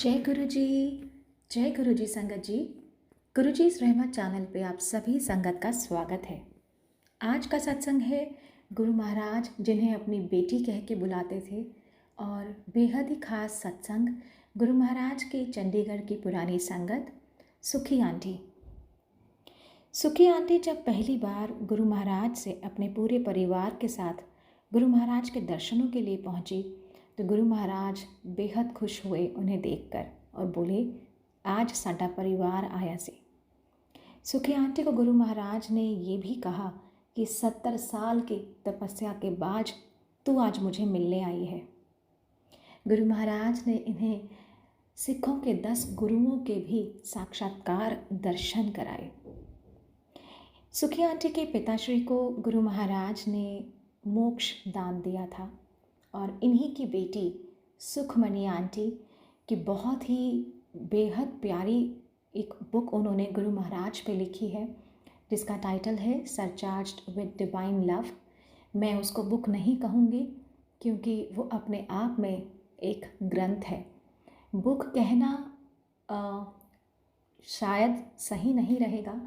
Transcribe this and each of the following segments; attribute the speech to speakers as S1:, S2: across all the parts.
S1: जय गुरु जी संगत जी। गुरु जी इस रहमत चैनल पे आप सभी संगत का स्वागत है। आज का सत्संग है गुरु महाराज जिन्हें अपनी बेटी कह के बुलाते थे और बेहद ही खास सत्संग गुरु महाराज के चंडीगढ़ की पुरानी संगत सुखी आंटी। सुखी आंटी जब पहली बार गुरु महाराज से अपने पूरे परिवार के साथ गुरु महाराज के दर्शनों के लिए पहुंची तो गुरु महाराज बेहद खुश हुए उन्हें देखकर और बोले, आज साडा परिवार आया सी। सुखी आंटी को गुरु महाराज ने ये भी कहा कि 70 साल की तपस्या के बाद तू आज मुझे मिलने आई है। गुरु महाराज ने इन्हें सिखों के 10 गुरुओं के भी साक्षात्कार दर्शन कराए। सुखी आंटी के पिताश्री को गुरु महाराज ने मोक्ष दान दिया था और इन्हीं की बेटी सुखमणि आंटी की बहुत ही बेहद प्यारी एक बुक उन्होंने गुरु महाराज पे लिखी है जिसका टाइटल है सरचार्ज्ड विद डिवाइन लव। मैं उसको बुक नहीं कहूँगी क्योंकि वो अपने आप में एक ग्रंथ है। बुक कहना शायद सही नहीं रहेगा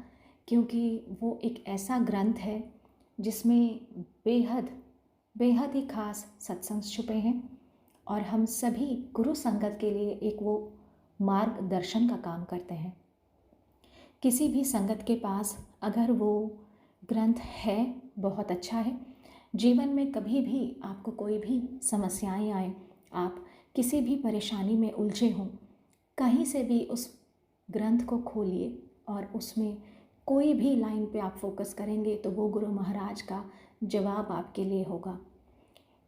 S1: क्योंकि वो एक ऐसा ग्रंथ है जिसमें बेहद ही खास सत्संग छुपे हैं और हम सभी गुरु संगत के लिए एक वो मार्गदर्शन का काम करते हैं। किसी भी संगत के पास अगर वो ग्रंथ है बहुत अच्छा है। जीवन में कभी भी आपको कोई भी समस्याएं आए, आप किसी भी परेशानी में उलझे हों, कहीं से भी उस ग्रंथ को खोलिए और उसमें कोई भी लाइन पे आप फोकस करेंगे तो वो गुरु महाराज का जवाब आपके लिए होगा।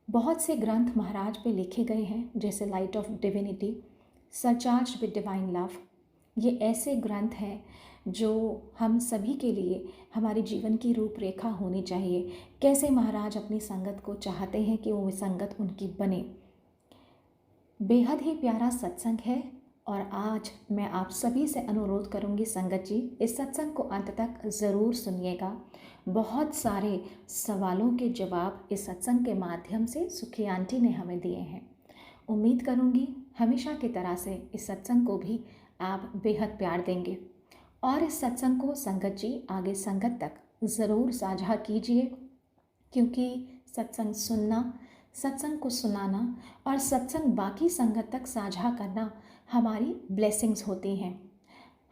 S1: बहुत से ग्रंथ महाराज पे लिखे गए हैं जैसे light of divinity, surcharged with divine love. ये ऐसे ग्रंथ हैं जो हम सभी के लिए हमारे जीवन की रूपरेखा होनी चाहिए। कैसे महाराज अपनी संगत को चाहते हैं कि वो संगत उनकी बने। बेहद ही प्यारा सत्संग है और आज मैं आप सभी से अनुरोध करूंगी संगत जी, इस सत्संग को अंत तक ज़रूर सुनिएगा। बहुत सारे सवालों के जवाब इस सत्संग के माध्यम से सुखी आंटी ने हमें दिए हैं। उम्मीद करूंगी हमेशा की तरह से इस सत्संग को भी आप बेहद प्यार देंगे और इस सत्संग को संगत जी आगे संगत तक ज़रूर साझा कीजिए क्योंकि सत्संग सुनना, सत्संग को सुनाना और सत्संग बाकी संगत तक साझा करना हमारी ब्लेसिंग्स होती हैं।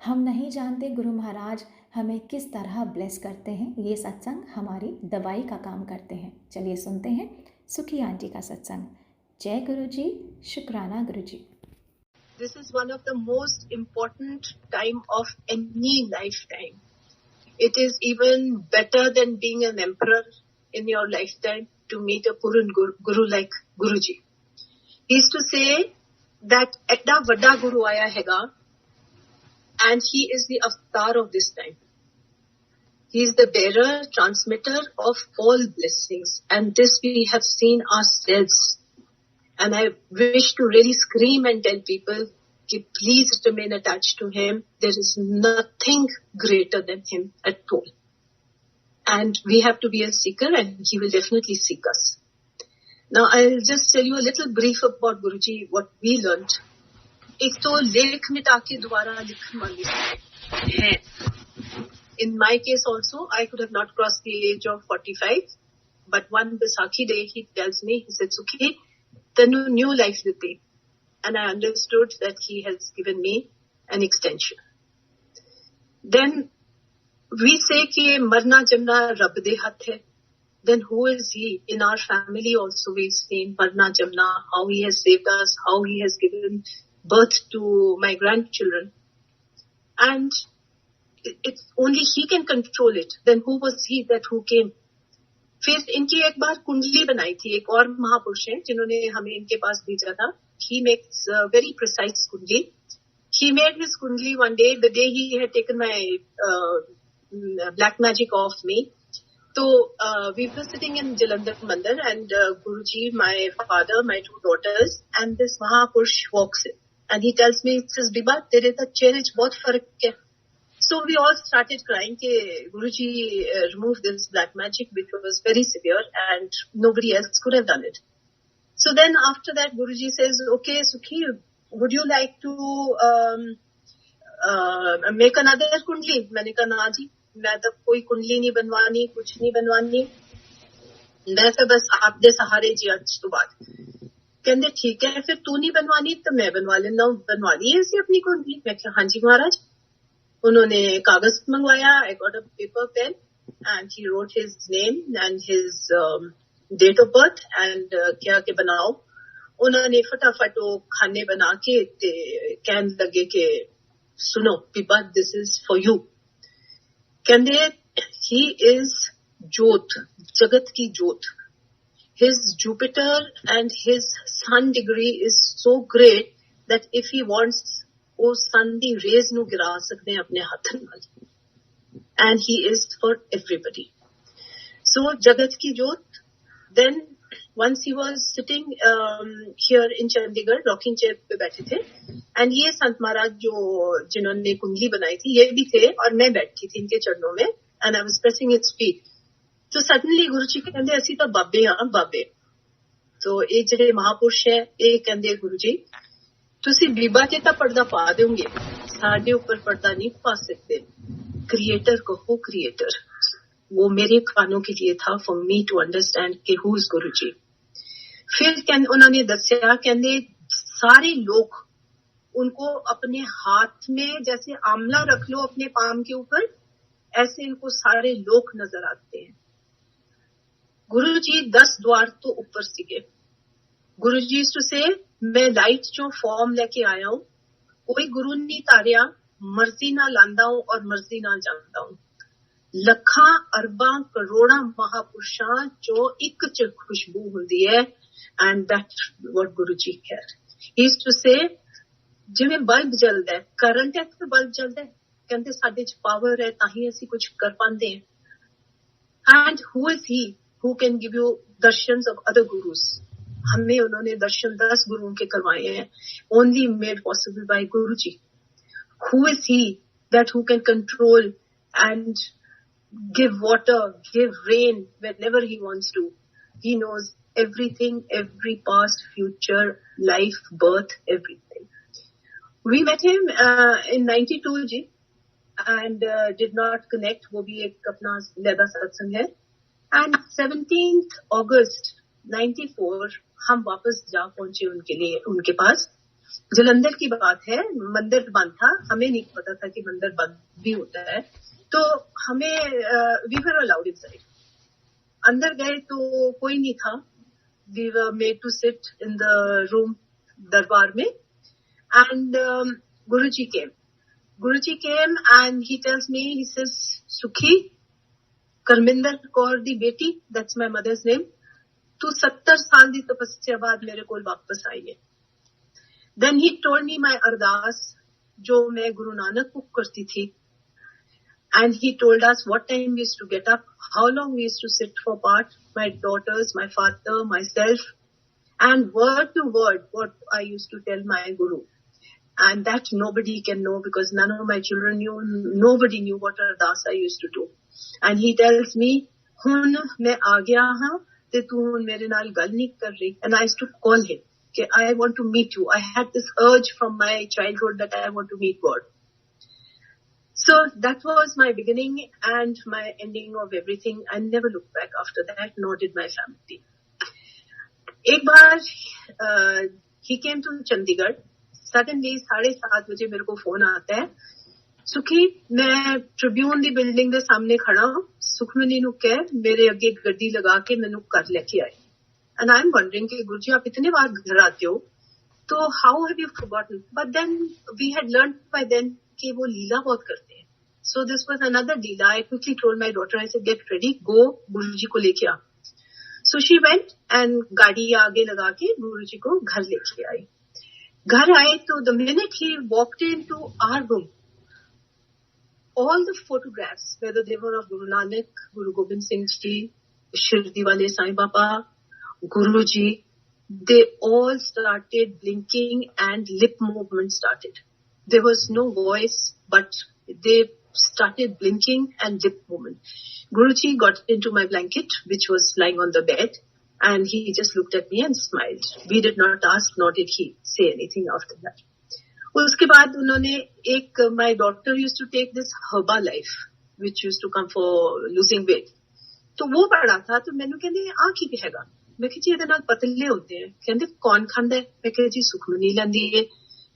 S1: हम नहीं जानते गुरु महाराज हमें किस तरह ब्लेस करते हैं। ये सत्संग हमारी दवाई का काम करते हैं। चलिए सुनते हैं सुखी आंटी का सत्संग। जय गुरु जी, शुक्राना गुरु जी।
S2: This is one of the most important time of any lifetime. It is even better than being an emperor in your lifetime to meet a Puran Guru like Guruji. He used to say that Edda Vada Guru Aaya Hega and he is the avatar of this time. He is the bearer, transmitter of all blessings and this we have seen ourselves. And I wish to really scream and tell people, please remain attached to him. There is nothing greater than him at all. And we have to be a seeker and he will definitely seek us. Now I'll just tell you a little brief about Guruji, what we learnt. एक तो लेख मिटा के दोबारा लिखने वाली है. In my case also, I could have not crossed the age of 45. But one Baisakhi day, he tells me, he said, Sukhi, the new life diti. And I understood that he has given me an extension. Then we say ki marna jamna Rab de hath hai. Then who is he? In our family also we've seen marna jamna, how he has saved us, how he has given birth to my grandchildren. And it's only he can control it. Then who was he that who came? फिर इनकी एक बार कुंडली बनाई थी. एक और महापुरुष हैं जिन्होंने हमें इनके पास भेजा था. He makes a very precise kundli. He made his kundli one day, the day he had taken my black magic off me. So we were sitting in Jalandhar Mandir and Guruji, my father, my 2 daughters and this Mahapurush walks in. And he tells me, says, Biba, tere ta chehre ch bahut farak hai. So we all started crying that Guruji removed this black magic which was very severe and nobody else could have done it. So then after that Guruji says, okay Sukhi, would you like to make another कुंडली? मैंने कहा ना जी, मैं तो कोई कुंडली नहीं बनवानी, कुछ नहीं बनवानी, मैं तो बस आपके सहारे जी आज तो बाद। कहते ठीक है, फिर तू नहीं बनवानी तो मैं बनवा लेना हूँ, बनवा ली ऐसी अपनी कुंडली? मैं कहा हाँ जी महाराज। उन्होंने कागज मंगवाया, I got a paper pen and he wrote his name and his date of birth and क्या के बनाओ। उन्होंने फटाफट वो खाने बना के कहने लगे कि सुनो पीपा, दिस इज फॉर यू। कहते ही इज ज्योत, जगत की ज्योत। His Jupiter and his sun degree is so great that if he wants, वो sun दी rays ਨੂੰ गिरा सकते हैं अपने हाथों ਨਾਲ। And he is for everybody. So जगत की ज्योत। Then once he was sitting here in Chandigarh, rocking chair पे बैठे थे, and ये संत महाराज जो जिन्होंने कुंडली बनाई थी ये भी थे, और मैं बैठी थी इनके चरणों में, and I was pressing its feet. तो सडनली गुरु जी कहते ਅਸੀਂ ਤਾਂ ਬਾਬੇ ਹਾਂ ਬਾਬੇ। तो ਇਹ ਜਿਹੜੇ ਮਹਾਪੁਰਸ਼ ਹੈ ਇਹ ਕਹਿੰਦੇ ਗੁਰੂ ਜੀ ਤੁਸੀਂ ਬੀਬਾ ਤੇ ਤਾਂ ਪਰਦਾ ਪਾ ਦਿਓਗੇ, ਸਾਡੇ ਉੱਪਰ ਪਰਦਾ नहीं पा सकते। क्रिएटर कहो क्रिएटर। वो मेरे कानों के लिए था, फॉर मी टू अंडरस्टैंड कि हु इज गुरु जी। फिर उन्होंने दसिया, कहते सारे लोग उनको अपने हाथ में जैसे आंवला रख लो अपने पाम के ऊपर, ऐसे इनको सारे लोग नजर आते हैं। गुरु जी 10 द्वार तो ऊपर सीगे। गुरु जी टू से मैं लाइट जो फॉर्म लेके आया हूं, कोई गुरु नहीं तारिया, मर्जी ना लांदा हूं और मर्जी ना जानता हूं। ਲੱਖਾਂ ਅਰਬਾਂ ਕਰੋੜਾਂ ਮਹਾਪੁਰਸ਼ਾਂ ਚੋਂ ਇੱਕ ਚ ਖੁਸ਼ਬੂ ਹੁੰਦੀ ਹੈ, and that what Guru ji care. He is to say ਜਿਵੇਂ ਬਲਬ ਜਲਦਾ ਹੈ, ਕਰੰਟ ਹੈ ਤੇ ਬਲਬ ਜਲਦਾ ਹੈ, ਕਹਿੰਦੇ ਸਾਡੇ ਚ ਪਾਵਰ ਹੈ ਤਾਂ ਹੀ ਅਸੀਂ ਕੁਝ ਕਰ ਪਾਉਂਦੇ ਹਾਂ। And who is he who can give you darshans of other gurus. हमें उन्होंने दर्शन 10 गुरुओं के करवाए हैं, only made possible by Guru ji. Who is he that who can control and give water, give rain whenever he wants to. He knows everything, every past, future, life, birth, everything. We met him in 92 ji, and did not connect. वो भी एक अपना लैदा सत्संग है। And 17th August 94 हम वापस जा पहुंचे उनके लिए, उनके पास। जलंधर की बात है, मंदिर बंद था, हमें नहीं पता था कि मंदिर बंद भी होता है, तो हमें वी वर अलाउड इनसाइड। अंदर गए तो कोई नहीं था, we were made to sit in the room दरबार में, and Guruji came and he tells me, he says Sukhi, Karminder Kaur दी बेटी, दैट्स माय मदर्स नेम, तू 70 साल दी तपस्या बाद मेरे कोल वापस आई है। Then he told me my ardas जो मैं गुरु नानक को करती थी, and he told us what time we used to get up, how long we used to sit for part, my daughters, my father, myself, and word to word what I used to tell my guru, and that nobody can know because none of my children knew, nobody knew what ardas I used to do। And he tells me, hun main aa gaya ha te tu mere naal gal nahi kar rahi, and I used to call him कि I want to meet you, I had this urge from my childhood that I want to meet God। So that was my beginning and my ending of everything. I never looked back after that, nor did my family। एक बार he came to Chandigarh, suddenly 7:30 बजे मेरे को phone आता है, सुखी मैं Tribune दी building दे सामने खड़ा हूं, सुखमनी नु कह मेरे अगे गड्डी लगा के मैनू घर लेके आए। And I'm wondering कि गुरुजी आप इतने बार घर आते हो, तो how have you forgotten? But then we had learned by then कि वो लीला बहुत करते हैं। So this was another Leela. I quickly told my daughter, I said, get ready, go, गुरुजी को लेके आ। So she went and गाड़ी आगे लगा के गुरुजी को घर लेके आई। घर आए तो the minute he walked into our room, all the photographs, whether they were of Guru Nanak, Guru Gobind Singh Ji, Shirdi wale Sai Baba, Guruji, they all started blinking and lip movement started. There was no voice, but they started blinking and lip movement. Guruji got into my blanket, which was lying on the bed, and he just looked at me and smiled. We did not ask, nor did he say anything after that. उसके बाद उन्होंने एक, my daughter used to take this Herbalife, which used to come for losing weight. तो वो पड़ा था, तो मैंने कहने आ की ਹੈਗਾ, मैं कहा जी ਇਹਦੇ ਨਾਲ ਪਤਲੇ ਹੁੰਦੇ हैं, ਕਹਿੰਦੇ ਕੌਣ ਖਾਂਦਾ है, मैं कहा जी सुखमनी ਲੈਂਦੀ है,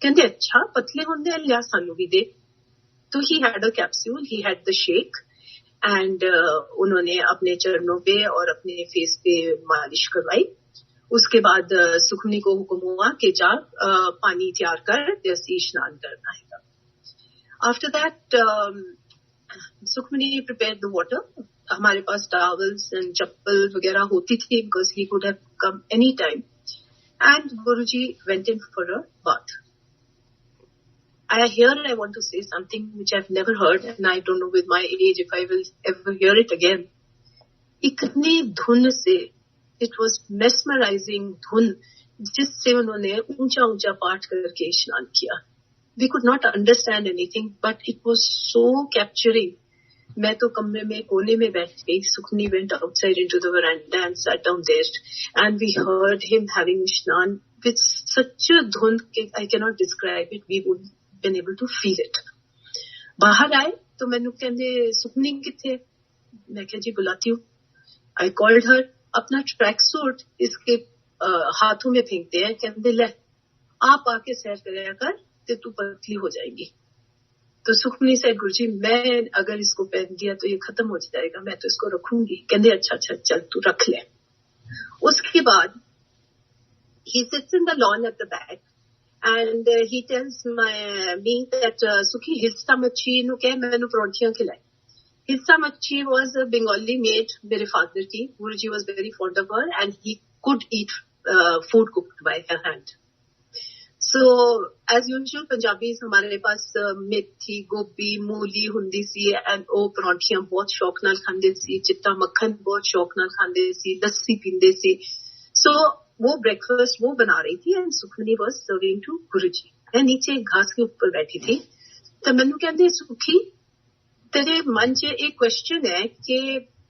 S2: ਕਹਿੰਦੇ अच्छा पतले ਹੁੰਦੇ हैं, लिया ਸਾਨੂੰ भी दे. तो he had a capsule, he had the shake, and उन्होंने अपने चरणों पे और अपने फेस पे मालिश करवाई. उसके बाद सुखमनी को हुक्म हुआ कि जा पानी तैयार कर, जैसे स्नान करना है. After that Sukhmani prepared the water. हमारे पास टॉवल्स एंड चप्पल वगैरह होती थी, because he could have come any time. And Guruji went in for a bath. Here I want to say something which I've never heard, and I don't know with my age if I will ever hear it again. इतनी धुन से, it was mesmerizing धुन, जिससे उन्होंने ऊंचा ऊंचा पाठ करके स्नान किया. We could not understand anything, but it was so capturing. मैं तो कमरे में कोने में बैठ गई. Sukhmani went outside into the veranda and sat down there, and we heard him having स्नान with such a धुन, I cannot describe it. We would been able to feel it. बाहर आए तो मैंने कहते सुखमनी किथे, मैं कहा जी बुलाती हूँ. I called her. अपना ट्रैक सूट इसके हाथों में फेंकते हैं, कहते ले आप आके सैर कराया कर, तो तू पतली हो जाएगी. तो सुखमनी से गुरुजी मैं अगर इसको पहन दिया तो ये खत्म हो जाएगा, मैं तो इसको रखूंगी. कहते अच्छा अच्छा चल तू रख ले. उसके बाद he sits in the lawn at the back, and he tells me that Sukhi hilsa machhi nu keh mainu parontiyan khilai. Hilsa machhi was a Bengali maid mere father ki. Guruji was very fond of her, and he could eat food cooked by her hand. So as usual Punjabis हमारे पास मेथी गोभी मूली हुंदी सी, and ਉਹ ਪਰੌਂਠੀਆਂ बहुत शौक नाल खांदे सी, चिट्टा मक्खन बहुत शौक नाल खांदे सी, लस्सी पींदे सी. So वो ब्रेकफास्ट वो बना रही थी, and Sukhmani was serving to Guruji. मैं नीचे घास के ऊपर बैठी थी, तो मैंने कहते सुखी तेरे मन च एक क्वेश्चन है कि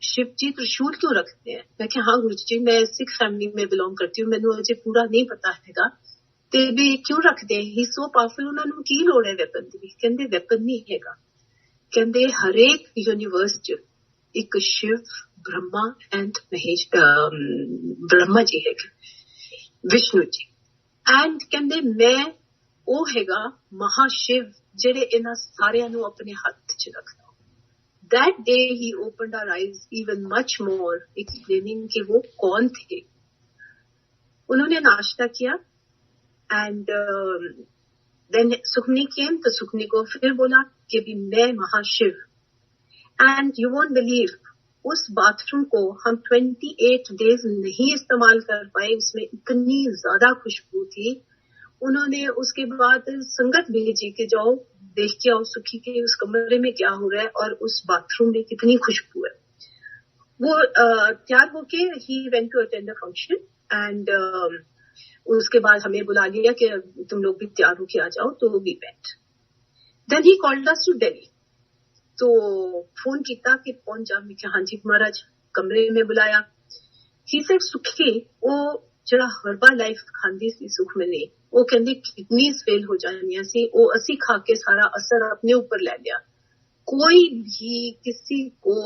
S2: शिव जी त्रिशूल क्यों रखते हैं. मैं कहा हाँ गुरुजी, मैं सिख फैमिली में बिलोंग करती हूँ, मैंने अजे पूरा नहीं पता हैगा ते भी क्यों रखते हैं. ही सो पावरफुल, उन्होंने की लोड़ है वेपन की. कहते वेपन नहीं हैगा, कहते हरेक यूनिवर्स च एक शिव ब्रह्मा एंड महेश ब्रह्मा जी है, विष्णु जी, एंड कहते मैं ਉਹ ਹੈਗਾ महाशिव ਜਿਹੜੇ ਇਹਨਾਂ ਸਾਰਿਆਂ ਨੂੰ ਆਪਣੇ ਹੱਥ 'ਚ ਰੱਖਦਾ. That day he opened our eyes even much more, explaining कि वो कौन थे. उन्होंने नाश्ता किया, and then सुखमनी came, तो सुखमनी को फिर बोला कि भी मैं महाशिव. And you won't believe, उस बाथरूम को हम 28 डेज नहीं इस्तेमाल कर पाए, उसमें इतनी ज्यादा खुशबू थी. उन्होंने उसके बाद संगत भेजी कि जाओ देख के आओ सुखी के उस कमरे में क्या हो रहा है और उस बाथरूम में कितनी खुशबू है. वो तैयार होके he went to attend a function, and उसके बाद हमें बुला लिया कि तुम लोग भी तैयार होके आ जाओ. तो we went. Then he called us to Delhi. तो फोन किया कि पहुंच जा. मैं कहा हाँ जी महाराज. कमरे में बुलाया. ही सेड सुखी वो ਜਿਹੜਾ ਹਰਬਲ ਲਾਈਫ ਖਾਂਦੀ ਸੀ ਸੁਖਮਨੀ, ਉਹ ਕਹਿੰਦੀ ਕਿਡਨੀਜ਼ फेल हो जानियां सी, वो असी खा के सारा असर अपने ऊपर ले लिया. कोई भी किसी को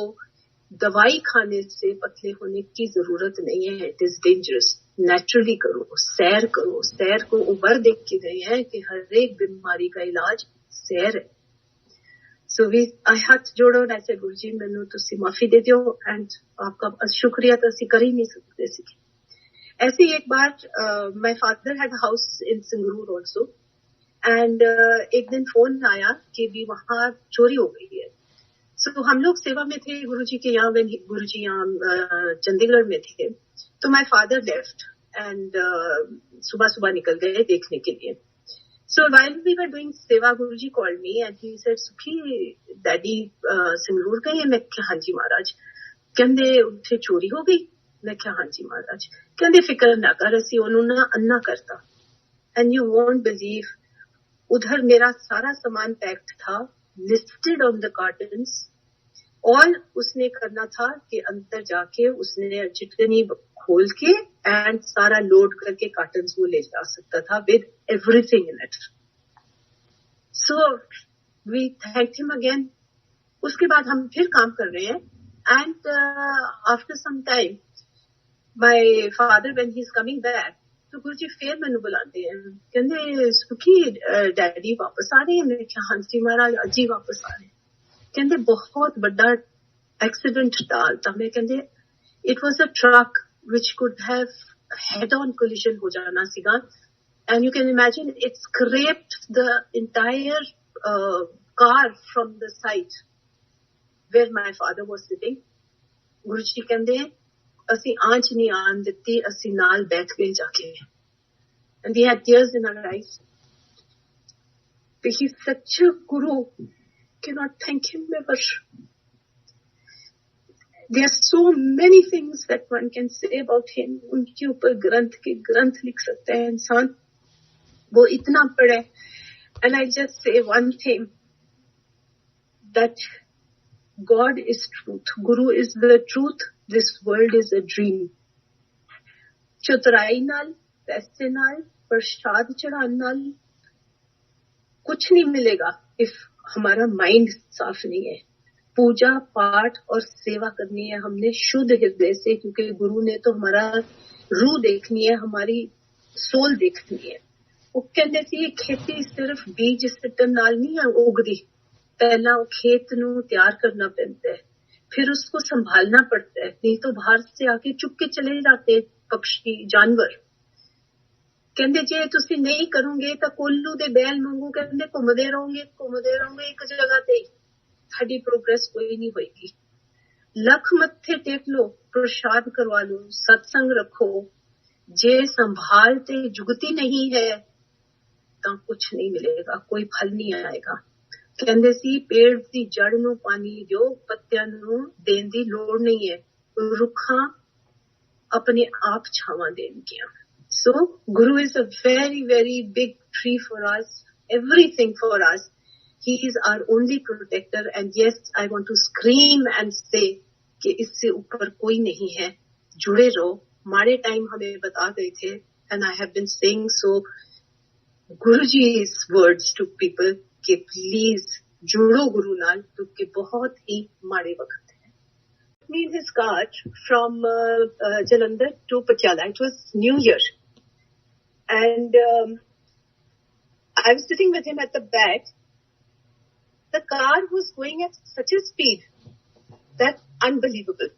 S2: दवाई खाने से पतले होने की जरूरत नहीं है. It is dangerous. नेचुरली करो, सैर करो. सैर को उबर देख के गए हैं कि हर एक बीमारी का इलाज सैर है. सो वी आई हाथ जोड़ो ऐसे गुरु जी मैनू तुसी माफी दे दियो, एंड आपका शुक्रिया तो असी कर ही नहीं सकते सी. ऐसे ही एक बार my father had house in Sangrur also, and एक दिन फोन आया कि भी वहां चोरी हो गई है. सो हम लोग सेवा में थे गुरुजी के यहाँ. गुरुजी यहाँ चंडीगढ़ में थे, तो माय फादर लेफ्ट एंड सुबह सुबह निकल गए देखने के लिए. So while we were doing seva, Guruji called me and he said Sukhi daddy Sangrur गए. मैं कहा हाँ जी महाराज. कहते उत्थे चोरी हो गई. मैं कहा हाँ जी महाराज. कहते फिक्र ना कर, असी ओनू ना अन्ना करता. एंड यू वोंट बिलीव, उधर मेरा सारा सामान पैक्ड था, लिस्टेड ऑन द कार्टन्स. और उसने करना था कि अंदर जाके उसने जितनी खोल के एंड सारा लोड करके कार्टन्स वो ले जा सकता था with everything in it. So we thank him again. उसके बाद हम फिर काम कर रहे हैं. And after some time my father when he is coming back, तो गुरु जी फिर मैनू बुलाते हैं. कहते सुखी डैडी वापस आ रहे हैं. मैं क्या, हाँ जी महाराज अज ही वापस आ रहे हैं. कहते बहुत बड़ा एक्सीडेंट टालता. मैं कहते it was a truck which could have head-on collision हो जाना सीगा. And you can imagine it scraped the entire car from the side where my father was sitting. गुरु जी कहते ਅਸੀਂ आंच नहीं आन ਦਿੱਤੀ, ਅਸੀਂ ਨਾਲ बैठ गए जाके. And we had tears in our eyes. But he's such a guru, cannot thank him ever. There are so many things that one can say about him. उनके ऊपर ग्रंथ के ग्रंथ लिख सकता है इंसान, वो इतना पढ़े. And I just say one thing, that God is truth, Guru is the truth, this world is a dream. चतुराई नाल, पैसे नाल, प्रसाद चढ़ाने नाल कुछ नहीं मिलेगा if हमारा माइंड साफ नहीं है. पूजा पाठ और सेवा करनी है हमने शुद्ध हृदय से, क्योंकि गुरु ने तो हमारा रूह देखनी है, हमारी सोल देखनी है. वो कहते थे खेती सिर्फ बीज सिੱਟਣ नाल नहीं उगदी. पहला वो खेत नू तैयार करना पैंदा है, फिर उसको संभालना पड़ता है. नहीं तो बाहर से आके चुप के चले जाते पक्षी जानवर. कहते जे तुसी नहीं करोगे तो कोल्लू दे बैल वांगू कहते घूमदे रहोगे एक जगह ते, साडी प्रोग्रेस कोई नहीं होगी. लख मत्थे टेक लो, प्रसाद करवा लो, सत्संग रखो, जे संभालते जुगती नहीं है तो कुछ नहीं मिलेगा, कोई फल नहीं आएगा. कहंदे सी पेड़ दी जड़ नू पानी दियो, पत्तियां नू देन दी लोड़ नहीं है, रुखां अपने आप छावां देणगियां. So Guru is a very, very big tree for us, everything for us. He is our only protector. And yes, I want to scream and say कि इससे ऊपर कोई नहीं है. जुड़े रहो. मारे टाइम हमें बता गए थे, and I have been saying so, Guruji's words to people कि please जुड़ो गुरु नाल, क्योंकि बहुत ही मारे वक्त है. Me in his car from Jalandhar to Patiala. It was New Year, and I was sitting with him at the back. The car was going at such a speed that unbelievable.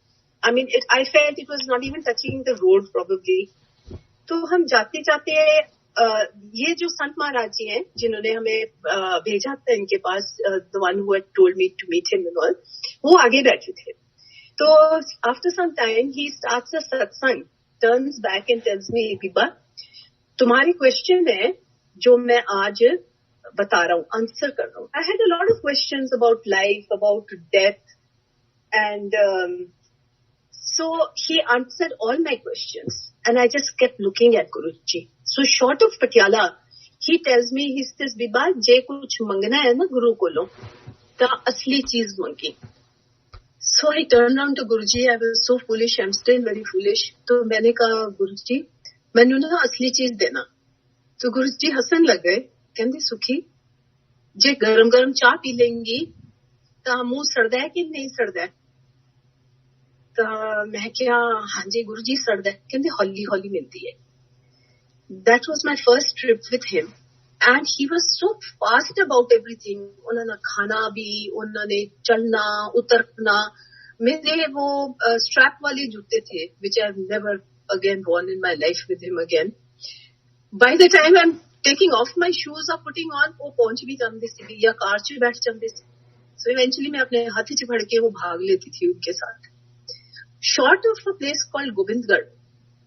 S2: I mean, I felt it was not even touching the road probably. तो हम जाते जाते ये जो संत महाराज जी हैं जिन्होंने हमें भेजा था इनके पास, the one who had told me to meet him and all, वो आगे बैठे थे. तो after some time he starts a satsang, turns back and tells me, Biba तुम्हारी क्वेश्चन है जो मैं आज बता रहा हूँ, आंसर कर रहा हूँ. I had a lot of questions about life, about death, and so he answered all my questions, and I just kept looking at Guruji. So short of Patiala, he tells me, he says, "Biba, जे कुछ मंगना है ना गुरु कोलों, ता असली चीज मंगी." So I turned around to Guruji. I was so foolish. I'm still very foolish. तो मैंने कहा, गुरुजी मैंने ना असली चीज देना. तो गुरुजी हंसन लग गए. कहते सुखी जे गरम गरम चाह पी लेंगी तो मुंह सड़दा है कि नहीं सड़दा है. तो मैं क्या, हाँ जी गुरुजी सड़दा है. कहते हौली हौली मिलती है. That was my first trip with him, and he was so fast about everything. उन्होंने खाना भी, उन्होंने चलना उतरना. मेरे वो स्ट्रैप वाले जूते थे which I've never again worn in my life with him again. By the time I'm taking off my shoes or putting on, वो पहुंच भी जाते थे या कार च बैठ जाते थे. So eventually मैं अपने हाथ च फड़ के वो भाग लेती थी उनके साथ. Short of a place called Govindgarh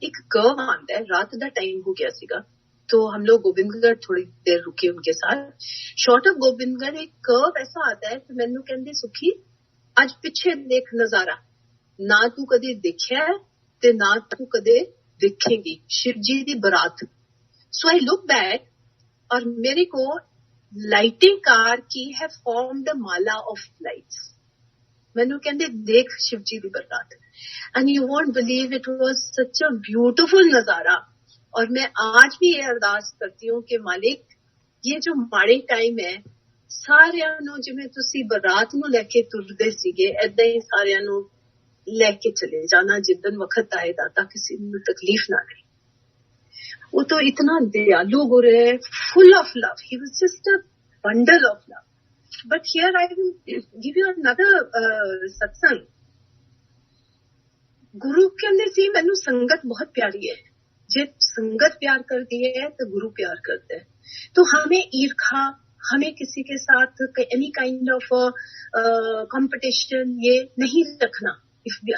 S2: एक कर्व आता है. रात का टाइम हो गया सीगा, तो हम लोग गोविंदगढ़ थोड़ी देर रुके उनके साथ. शॉर्ट ऑफ गोविंदगढ़ एक कर्व ऐसा आता है कि मैनू कहंदे सुखी आज पिछे देख नजारा, ना तू कदे देखिया है ते ना तू कदे देखेगी, शिव जी दी बरात. सो आई लुक बैक और मेरे को लाइटिंग कार की है formed a Mala of lights. मैनू कहंदे देख शिव जी दी बरसात, and you won't believe it was such a beautiful नजारा। और मैं आज भी ये अरदास करती हूँ कि मालिक ये जो माड़े टाइम है ਸਾਰਿਆਂ ਨੂੰ ਜਿਵੇਂ ਤੁਸੀਂ ਬਰਾਤ ਨੂੰ ਲੈ ਕੇ ਤੁਰਦੇ ਸੀਗੇ ਏਦਾਂ ਹੀ ਸਾਰਿਆਂ ਨੂੰ ਲੈ ਕੇ ਚਲੇ ਜਾਣਾ ਜਿੱਦਨ ਵਕਤ ਆਏ ਦਾਤਾ ਕਿਸੇ ਨੂੰ ਤਕਲੀਫ ਨਾ ਰਹੇ। वो तो इतना दयालु गुरु है, full of love. He was just a bundle of love. But here I will give you another satsang. गुरु कहने सी मैनू संगत बहुत प्यारी है, जे संगत प्यार करती है तो गुरु प्यार करते हैं। तो हमें ईर्खा, हमें किसी के साथ एनी काइंड ऑफ कंपटीशन ये नहीं रखना।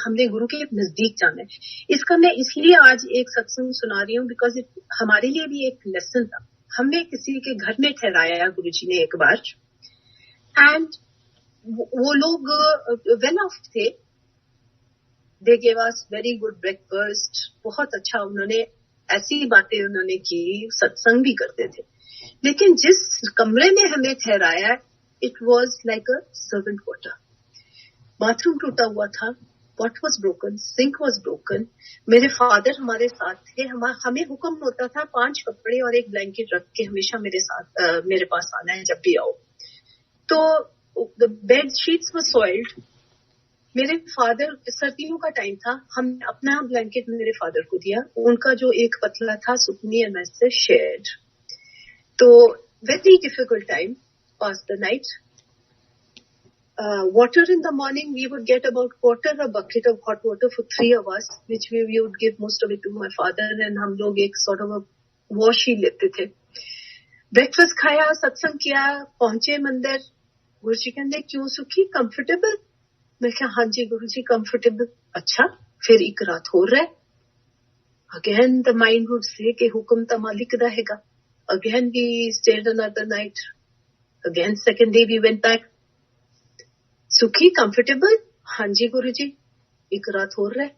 S2: हमने गुरु के नजदीक जाना है। इसका मैं इसलिए आज एक सत्संग सुना रही हूँ बिकॉज हमारे लिए भी एक लेसन था। हमें किसी के घर में ठहराया गुरु जी ने एक बार, एंड वो लोग वेल ऑफ थे। They gave us very good breakfast, बहुत अच्छा उन्होंने ऐसी बातें उन्होंने की, सत्संग भी करते थे। लेकिन जिस कमरे में हमें ठहराया it was like a servant quarter. Bathroom टूटा हुआ था, What was broken? Sink was broken. मेरे फादर हमारे साथ थे। हमें हुक्म होता था 5 कपड़े और एक ब्लैंकेट रख के हमेशा मेरे पास आना है जब भी आओ। तो the bed sheets were soiled. मेरे फादर, सर्दियों का टाइम था, हमने अपना ब्लैंकेट मेरे फादर को दिया, उनका जो एक पतला था सुकनी एंड मैं से शेयर्ड। तो very difficult time, passed the night. Water in the morning, we would get about quarter a bucket of hot water for 3 of us, which we would give most of it to my father, and हम लोग एक sort of a wash ही लेते थे। Breakfast खाया, सत्संग किया, पहुंचे मंदिर। गुरु जी कहते क्यों सुखी, कंफर्टेबल? मैं कहा हाँ जी गुरु जी कंफर्टेबल। अच्छा, फिर एक रात हो रहा है। Again the mind would say कि हुक्म तो मालिक दा हैगा। Again we stayed another night. Again second day we went back. Sukhi comfortable? हाँ जी गुरु जी, एक रात हो रहा है।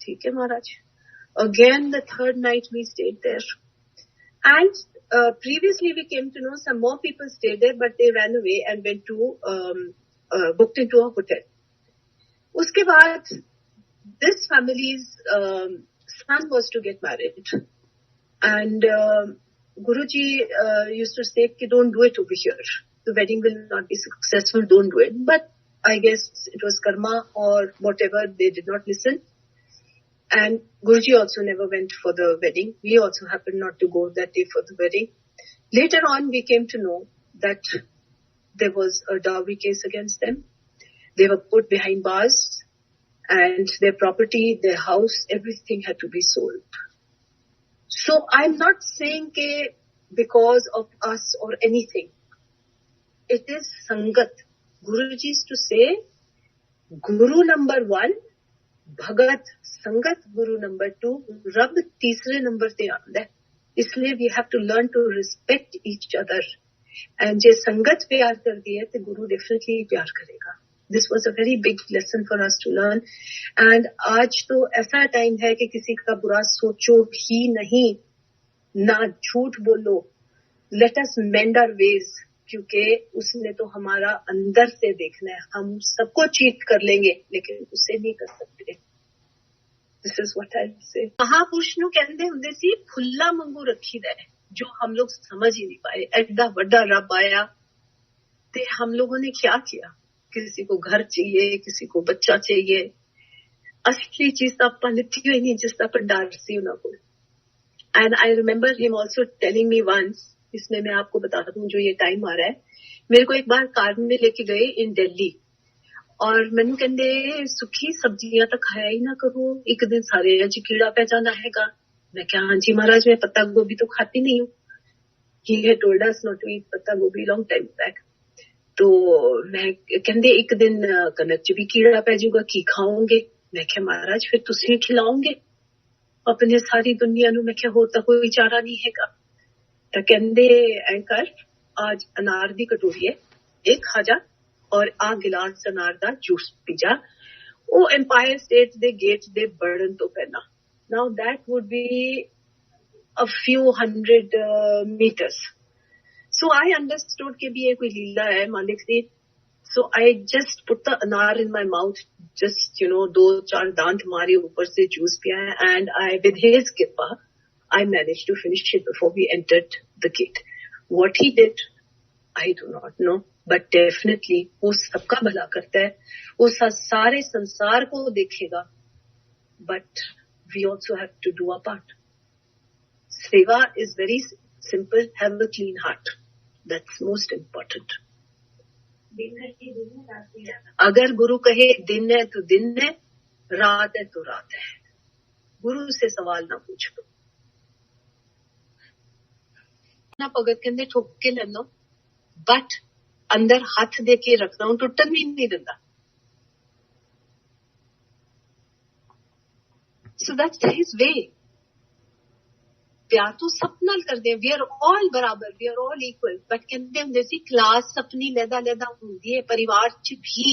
S2: ठीक है महाराज। Again the third night we stayed there, and previously we came to know some more people stayed there, but they ran away and went to booked into a hotel. उसके बाद this family's son was to get married, and Guruji used to say कि don't do it over here. The wedding will not be successful, don't do it. But I guess it was karma or whatever, they did not listen. And Guruji also never went for the wedding. We also happened not to go that day for the wedding. Later on, we came to know that there was a dowry case against them. They were put behind bars, and their property, their house, everything had to be sold. So I'm not saying that because of us or anything. It is Sangat. Guruji used to say, Guru number 1, Bhagat, Sangat Guru number 2, Rab तीसरे number पे आता है। इसलिए we have to learn to respect each other. And जे संगत प्यार कर दी है तो गुरु definitely प्यार करेगा। This was a very big lesson for us to learn. And आज तो ऐसा टाइम है कि किसी का बुरा सोचो ही नहीं, ना झूठ बोलो। Let us mend our ways. क्योंकि उसने तो हमारा अंदर से देखना है। हम सबको चीट कर लेंगे लेकिन उसे नहीं कर सकते। This is what I say. महापुरुष नु कहंदे हुंदे सी खुला मंगू रखी दा है, जो हम लोग समझ ही नहीं पाए। एडा बड़ा रब आया ते हम लोगों ने क्या किया? किसी को घर चाहिए, किसी को बच्चा चाहिए। असली चीज तो ਆਪਾਂ ਲਿੱਤੀ ਹੋਈ ਨਹੀਂ जिसका भंडार सी उन्हां कोल। And I remember him also telling me once, इसमें मैं आपको बता दूं जो ये टाइम आ रहा है, मेरे को एक बार कार में लेके गए इन दिल्ली और मैनू कहंदे सुखी सब्जियां तो खाया ही ना करो, एक दिन सारे च कीड़ा पै जाना हैगा। मैं कहा हाँ जी महाराज, मैं पत्ता गोभी तो खाती नहीं हूँ। He had told us not to eat पत्ता गोभी long time back. तो मैं कहंदे एक दिन कनक च भी कीड़ा पै जाऊगा, की खाओगे? मैं कहा महाराज फिर तुसी खिलाओगे अपने सारी दुनिया नू। मैं कहा होर तां कोई चारा नहीं हैगा। तो कहंदे एंकर आज अनार दी कटोरी है, एक खा जा और आ गिलास अनार दा जूस पी जा। ओ एम्पायर स्टेट दे गेट दे बढ़न तो पहला। Now that would be a few hundred meters. So I understood कि भी ये कोई लीला है मालिक दी। So I just put the anar in my mouth, just, 2-4 दांत मारे ऊपर से juice पिया है, and with his kripa, I managed to finish it before we entered the gate. What he did, I do not know, but definitely वो सबका भला करता है, वो सारे संसार को देखेगा, but we also have to do our part. Seva is very simple, have a clean heart. That's most important. अगर गुरु कहे दिन है तो दिन है, रात है तो रात है, गुरु से सवाल ना पूछो ना, भगत कहते ठोक के लेना, बट अंदर हाथ दे के रखना, हूं टुटन भी नहीं दिंदा. So that's his way. प्यार तो सब नाल करदे हैं, वी आर ऑल बराबर, we are all equal, but कहते हैं सी क्लास अपनी लैदा होंदी है. परिवार च भी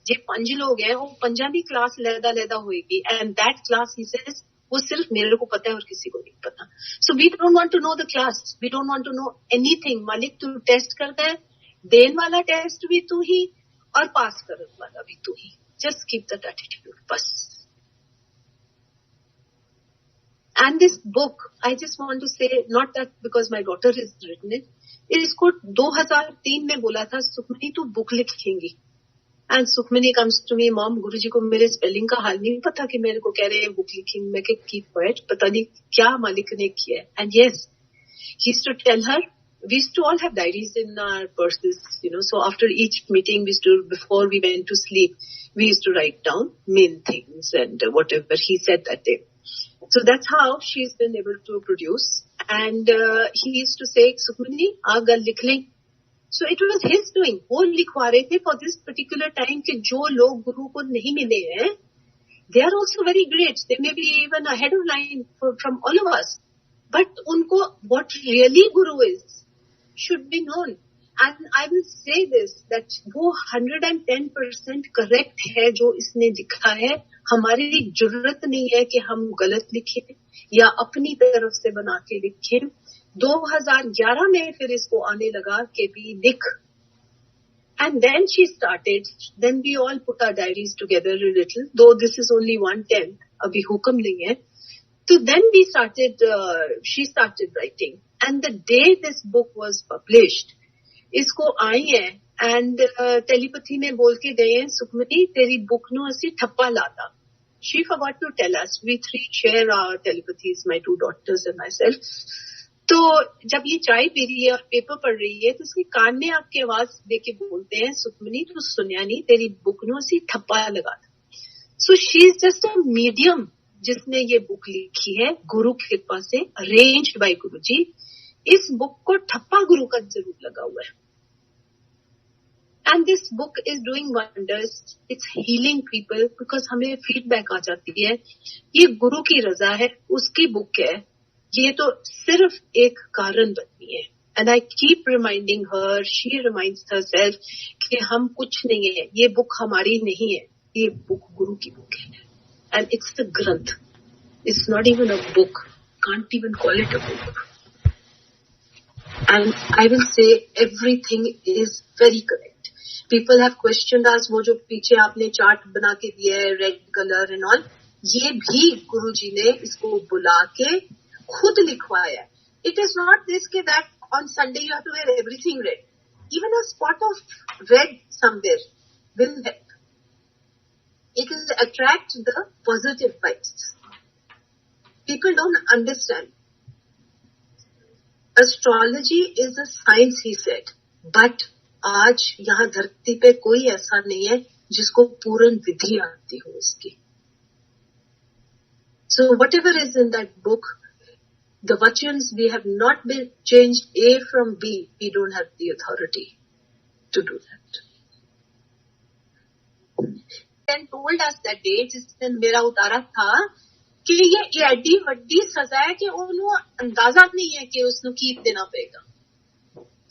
S2: जे 5 लोग हैं, वो 5 दी क्लास लैदा होएगी, and that class he says वो सिर्फ मेरे को पता है और किसी को नहीं पता. So we don't want to know the class, we don't want to know anything. मालिक तू टेस्ट करता है, देन वाला टेस्ट भी तू ही और पास करने वाला भी तू ही. जस्ट कीप दैट एटीट्यूड बस. And this book, I just want to say, not that because my daughter has written it, इसको 2003 में बोला था, सुखमनी तू बुक लिखेंगी. And Sukhmani comes to me, mom Guruji को मेरे स्पेलिंग का हाल नहीं पता कि मेरे को कह रहे हैं बुक लिखेंगी. मैं कह कीप क्वाइट, पता नहीं क्या मालिक ने किया है. And yes, he used to tell her, we used to all have diaries in our purses, so after each meeting before we went to sleep, we used to write down main things and whatever he said that day. So that's how she's been able to produce. And he used to say, Sukhmani, aap gal likh le. So it was his doing. वो लिखवा रहे थे for this particular time कि जो लोग गुरु को नहीं मिले हैं, they are also very great. They may be even ahead of line from all of us. But उनको what really guru is should be known. And I will say this, that वो 110% correct है जो इसने लिखा है. हमारी जरूरत नहीं है कि हम गलत लिखें या अपनी तरफ से बना के लिखें. 2011 में फिर इसको आने लगा कि भी लिख. And then she started, then we all put our diaries together a little, though this is only 1/10, अभी हुक्म नहीं है. So then we started, she started writing. And the day this book was published, इसको आई है and telepathy में बोल के गए हैं, सुखमनी तेरी बुक नु असी ठप्पा लाता. She forgot to tell us. We 3 share our telepathies, my 2 daughters and myself. तो जब ये चाय पी रही है और पेपर पढ़ रही है, तो उसके कान में आपकी आवाज देके बोलते हैं, सुखमनी तू सुनिया नहीं, तेरी बुक नु असी ठप्पा लगा था. So she is just a medium जिसने ये बुक लिखी है गुरु की कृपा से, arranged by गुरुजी. इस बुक को ठप्पा गुरु का जरूर लगा हुआ है. And this book is doing wonders. It's healing people because हमें feedback आ जाती है. ये गुरु की रजा है, उसकी बुक है. ये तो सिर्फ एक कारण बनती है. And I keep reminding her, she reminds herself कि हम कुछ नहीं है. ये बुक हमारी नहीं है. ये बुक गुरु की बुक है. And it's the Granth. It's not even a book. Can't even call it a book. And I will say everything is very correct. People have questioned us, वो जो पीछे आपने चार्ट बना के दिया है, रेड कलर एंड ऑल, ये भी गुरुजी ने इसको बुला के खुद लिखवाया. It is not this कि that on Sunday you have to wear everything red. Even a spot of red somewhere will help. It will attract the positive vibes. People don't understand. Astrology is a science, he said, but आज यहाँ धरती पे कोई ऐसा नहीं है जिसको पूर्ण विधि आती हो इसकी. So whatever is in that book, the vachans, we have not been changed A from B. We don't have the authority to do that. Then told us that day, जिस दिन मेरा उतारा था, कि ये एडी वड्डी सजा है कि उन्होंने अंदाजा नहीं है कि उसको कीप देना पड़ेगा.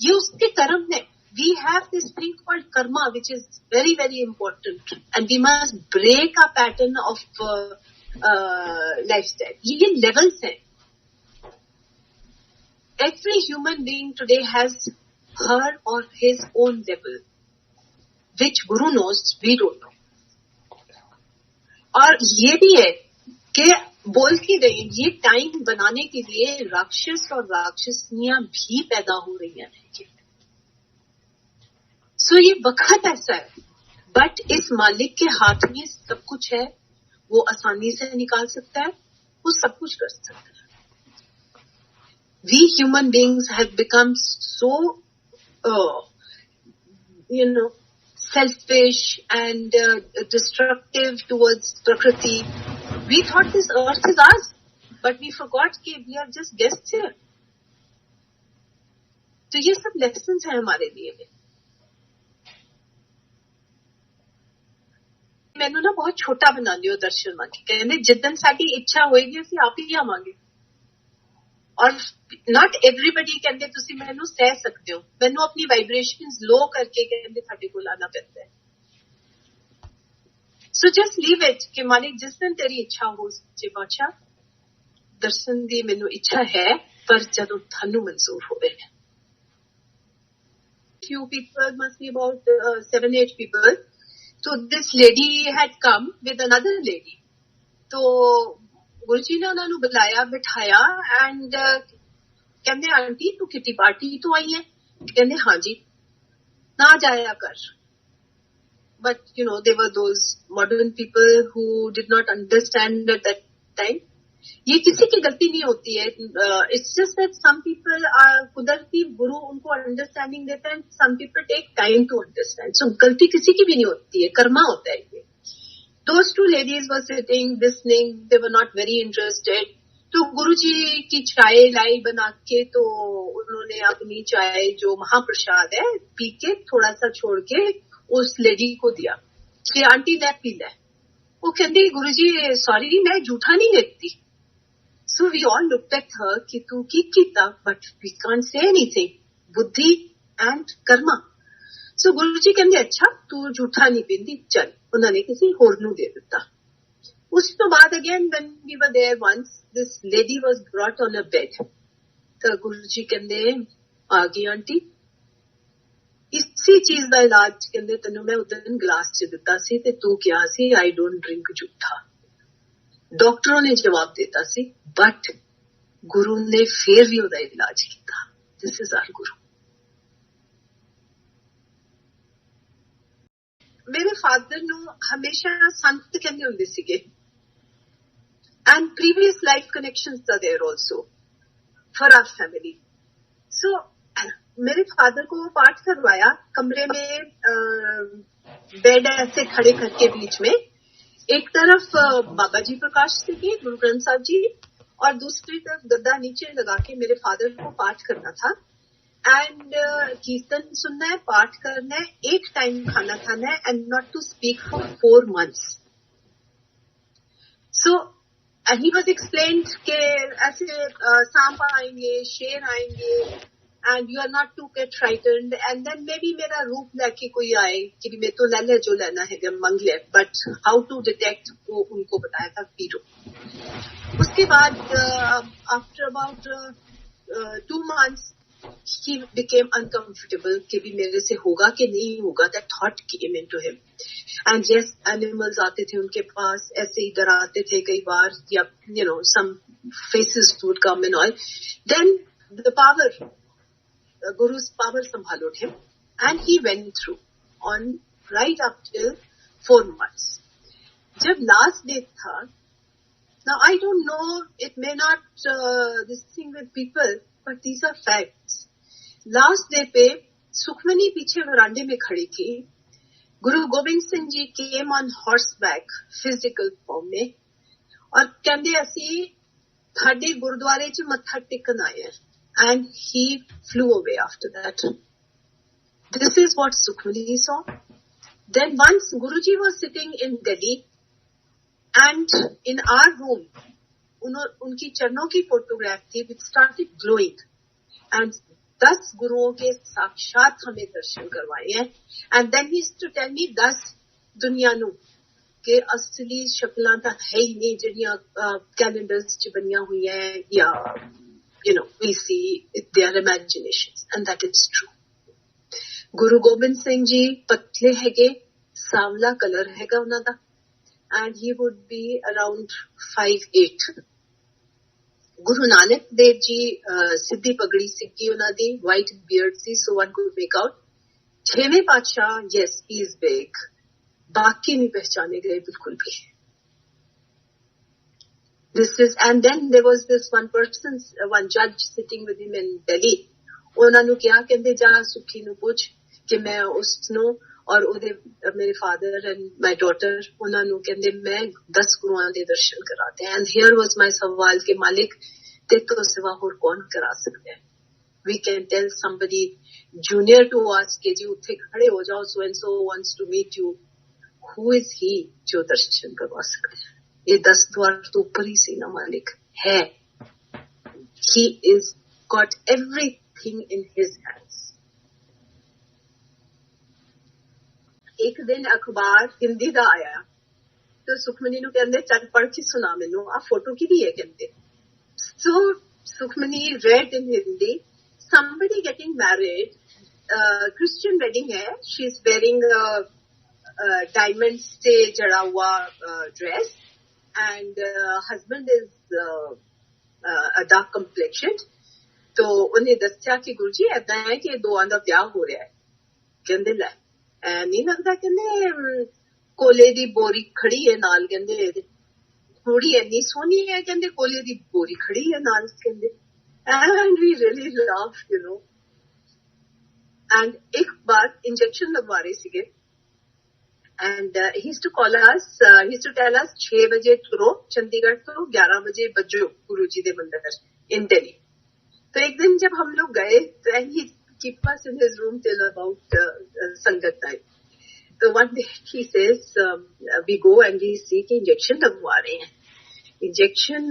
S2: ये उसके कर्म है. We have this thing called karma, which is very, very important. And we must break our pattern of lifestyle. ये levels हैं. Every human being today has her or his own level. which Guru knows, we don't know. और ये भी है कि बोल के रहे ये टाइम बनाने के लिए राक्षस और राक्षसनियां भी पैदा हो रही हैं. सो ये वक्त ऐसा है, बट इस मालिक के हाथ में सब कुछ है. वो आसानी से निकाल सकता है, वो सब कुछ कर सकता है. We human beings have become so, selfish and destructive towards Prakriti. We thought this earth is ours, but we forgot that we are just guests here. तो ये सब lessons हैं हमारे लिए. मैंने ना बहुत छोटा बना लियो दर्शन मांगे, कहने जिद्दन साडी इच्छा होएगी ਅਸੀਂ आप ही आवांगे. और not everybody कहते ਤੁਸੀਂ ਮੈਨੂੰ ਸਹਿ ਸਕਦੇ ਹੋ, ਮੈਨੂੰ ਆਪਣੀ ਵਾਈਬ੍ਰੇਸ਼ਨਸ ਲੋ ਕਰਕੇ ਕਹਿੰਦੇ ਤੁਹਾਡੇ ਕੋਲ ਆਣਾ ਪੈਂਦਾ ਹੈ. ਸੋ ਜਸਟ ਲੀਵ ਇਟ ਕਿ ਮਾਲਿਕ ਜਿਸ ਦਿਨ ਤੇਰੀ ਇੱਛਾ ਹੋ ਸੱਚੇ ਬਾਦਸ਼ਾਹ ਦਰਸ਼ਨ ਦੀ ਮੈਨੂੰ ਇੱਛਾ ਹੈ, ਪਰ ਜਦੋਂ ਤੁਹਾਨੂੰ ਮਨਜ਼ੂਰ ਹੋਵੇ. Few people, must be about 7-8 people. So this lady had come with another lady. तो गुरु जी ने उन्होंने बुलाया, बिठाया एंड कहते आंटी तू किटी पार्टी तो आई है? कहते हाँ जी. ना जाया कर. But they were those modern people who did not understand at that time. ये किसी की गलती नहीं होती है. It's just that some people are कुदरती गुरु उनको अंडरस्टैंडिंग देता है. Some people take time to understand. So गलती किसी की भी नहीं होती है, कर्मा होता है ये. Those two ladies were sitting, listening. They were not very interested. तो गुरुजी की चाय लाई बना के, तो उन्होंने अपनी चाय जो महाप्रसाद है पी के थोड़ा सा छोड़ के उस लेडी को दिया कि आंटी ले पी ले. वो कहती गुरुजी सॉरी मैं जूठा नहीं लेती. So we all looked at her कि तू की कीता, but we can't say anything. बुद्धि and कर्मा. So गुरुजी कहते अच्छा तू जूठा नहीं पींदी, चल. उन्होंने किसी होर नू दे दिता. उस तो बाद again when we were there once, this lady was brought on a bed. तो गुरुजी कहते आ गई आंटी, इसी चीज का इलाज कहते तेनू मैं उस दिन गिलास च दिता सी ते तू क्या सी आई डोंट ड्रिंक जूठा. डॉक्टरों ने जवाब देता सी, बट गुरु ने फिर भी उहदा इलाज किया. दिस इज आवर गुरु. मेरे फादर नू हमेशा संत कहते होंदे सीगे, and previous life connections are there also for our family. So मेरे फादर को पाठ करवाया कमरे में, बेड ऐसे खड़े करके बीच में, एक तरफ बाबा जी प्रकाश सिंह गुरु ग्रंथ साहब जी, और दूसरी तरफ गद्दा नीचे लगा के मेरे फादर को पाठ करना था. एंड कीर्तन सुनना है, पाठ करना है, एक टाइम खाना खाना है, and not to speak for 4 months. So he was explained के ऐसे सांप आएंगे, शेर आएंगे, and you are not to get frightened. And then maybe मेरा रूप लेके कोई आए कि मेरे तो ले ले जो लेना है मंग ले, बट हाउ टू डिटेक्ट वो उनको बताया था पीरो. उसके बाद after about 2 months he became uncomfortable कि भी मेरे से होगा कि नहीं होगा. that thought came into him. and yes, animals आते थे उनके पास, ऐसे ही डराते थे कई बार, या some faces would come and all. then the power, Guru's power संभालोed him, and he went through on right up till 4 months. जब last day था, now I don't know, it may not this thing with people, but these are facts. Last day पे सुखमनी पीछे वरांडे में खड़ी थी. Guru Gobind Singh ji came on horseback physical form में, और कहते असी थाडे गुरुद्वारे च मत्था टेकन आए हैं. And he flew away after that. This is what Sukhmani saw. Then once Guruji was sitting in Delhi, and in our room उनकी चरणों की फोटोग्राफ थी विच स्टार्टेड ग्लोइंग. एंड 10 गुरुओं के साक्षात हमें दर्शन करवाए हैं. And then he to tell me 10 दुनिया नू के असली शक्लां तां है ही नहीं जिहड़ियां कैलेंडर्स च बनियां हुई हैं, या we see their imaginations, and that is true. Guru Gobind Singh ji ਪਤਲੇ ਹੈਗੇ, ਸਾਵਲਾ ਕਲਰ ਹੈਗਾ ਉਹਨਾਂ ਦਾ, and he would be around 5'8". Guru Nanak Dev ji ਸਿੱਧੀ ਪਗੜੀ ਸੀਗੀ ਉਹਨਾਂ ਦੀ, white beard C, so one could make out। ਛੇਵੇਂ ਪਾਤਸ਼ਾਹ, yes he is big, ਬਾਕੀ ਨਹੀਂ ਪਹਿਚਾਨੇ ਗਏ ਬਿਲਕੁਲ ਵੀ। This is, and then there was this one person, one judge sitting with him in Delhi। ਉਹਨਾਂ ਨੂੰ ਕਿਹਾ, ਕਹਿੰਦੇ ਜਾ ਸੁਖੀ ਨੂੰ ਪੁੱਛ ਕਿ ਮੈਂ ਉਸ ਨੂੰ ਔਰ ਉਹਦੇ ਮੇਰੇ ਫਾਦਰ ਐਂਡ ਮਾਈ ਡਾਟਰ, ਉਹਨਾਂ ਨੂੰ ਕਹਿੰਦੇ ਮੈਂ 10 ਗੁਰੂਆਂ ਦੇ ਦਰਸ਼ਨ ਕਰਾਤੇ। ਐਂਡ ਹੇਅਰ ਵਾਸ ਮਾਈ ਸਵਾਲ ਕਿ ਮਾਲਿਕ ਤੇ ਤੋਂ ਸਿਵਾ ਹੋਰ ਕੌਣ ਕਰਾ ਸਕਦਾ ਹੈ? We can tell somebody junior to us ਕਿ ਜੀ ਉੱਥੇ ਖੜੇ ਹੋ ਜਾਓ, so and so wants to meet you, who is he ਜੋ ਦਰਸ਼ਨ ਕਰਵਾ ਸਕਦਾ ਹੈ? ਇਹ 10 द्वार ਤੋਂ ਉੱਪਰ ਹੀ ਸੀ ਨਾ ਮਾਲਿਕ ਹੈ। He is got everything in his hands। ਇੱਕ ਦਿਨ ਅਖਬਾਰ ਹਿੰਦੀ ਦਾ ਆਇਆ ਤੇ ਸੁਖਮਨੀ ਨੂੰ ਕਹਿੰਦੇ ਚੱਲ ਪੜ੍ਹ ਕੇ ਸੁਣਾ ਮੈਨੂੰ, ਆ ਫੋਟੋ ਕਿਹਦੀ ਹੈ ਕਹਿੰਦੇ। ਸੋ Sukhmani read in Hindi, somebody getting married, Christian wedding है, she is wearing a diamond से जड़ा हुआ dress and husband is a dark complexioned। तो उन्हें दस्या कि गुरु जी ऐसा है कि दोआं दा ब्याह हो रहा है। कहंदे लै नहीं लगता, कहंदे कोले दी बोरी खड़ी है नाल, कहंदे कुड़ी इन्नी सोहनी है, कहंदे कोले दी बोरी खड़ी है नाल, कहंदे and we really laughed, you know। and एक बार इंजेक्शन लगवा रहे सीगे and he used to call us, he used to tell us 6 बजे तुरो चंडीगढ़ तो 11 बजे बजो गुरुजी दे मंदिर in Delhi। तो एक दिन जब हम लोग गए तो he keep us in his room till about संगत time। तो one day he says we go and we see कि इंजेक्शन लगवा रहे हैं। इंजेक्शन